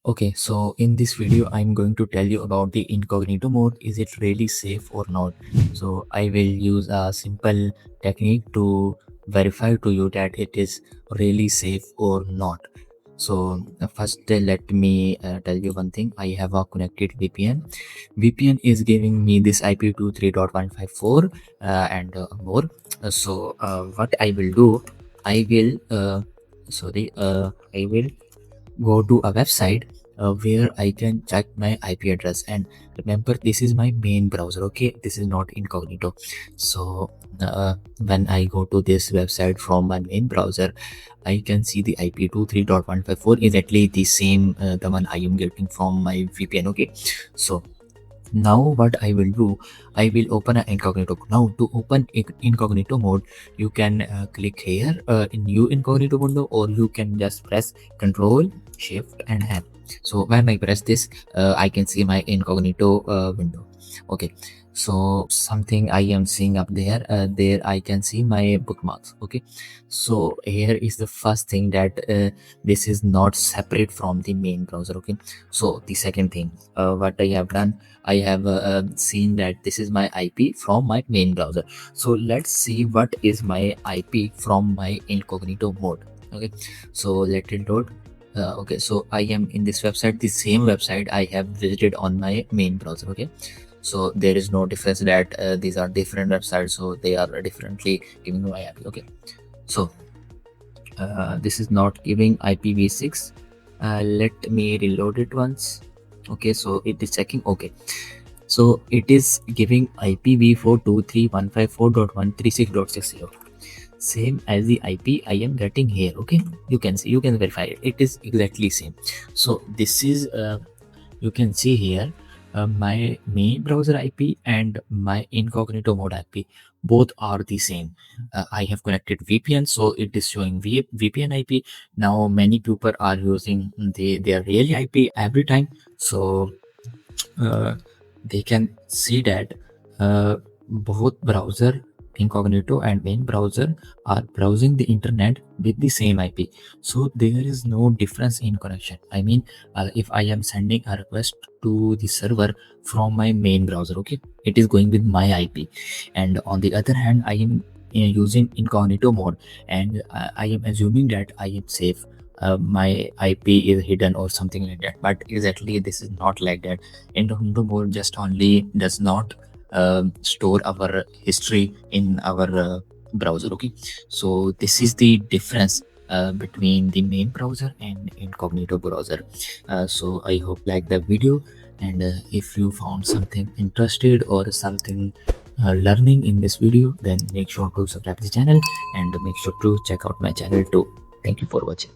Okay, so in this video, I'm going to tell you about the incognito mode. Is it really safe or not? So I will use a simple technique to verify to you that it is really safe or not. So first, let me tell you one thing. I have a connected VPN. VPN is giving me this IP23.154 and more. What I will do, I will I will go to a website where I can check my IP address. And remember, this is my main browser. Okay, this is not incognito. So when I go to this website from my main browser, I can see the IP23.154 is actually the same the one I am getting from my VPN. Okay, so now what I will do, I will open an incognito. Now to open incognito mode, you can click here in new incognito window, or you can just press Control Shift and N. So when I press this, I can see my incognito window. Okay, so something I am seeing up there, there I can see my bookmarks. Okay, so here is the first thing, that this is not separate from the main browser. Okay, so the second thing, what I have done, I have seen that this is my IP from my main browser. So let's see what is my IP from my incognito mode. Okay, so let it load. Okay, so I am in this website, the same website I have visited on my main browser. Okay, so there is no difference that these are different websites, so they are differently giving my IP. Okay, so this is not giving IPv6. Let me reload it once. Okay, so it is checking. Okay, so it is giving IPv423.154.136.60, same as the IP I am getting here. Okay, you can see, you can verify it, it is exactly same. So this is you can see here my main browser IP and my incognito mode IP, both are the same. I have connected VPN, so it is showing VPN IP. Now many people are using their real IP every time, so uh, they can see that both browser, incognito and main browser, are browsing the internet with the same IP. So there is no difference in connection. I mean, if I am sending a request to the server from my main browser, okay, it is going with my IP. And on the other hand, I am using incognito mode, and I am assuming that I am safe. My IP is hidden or something like that, but exactly this is not like that. Incognito mode just only does not store our history in our browser. Okay, so this is the difference between the main browser and incognito browser. So I hope like the video, and if you found something interested or something learning in this video, then make sure to subscribe the channel and make sure to check out my channel too. Thank you for watching.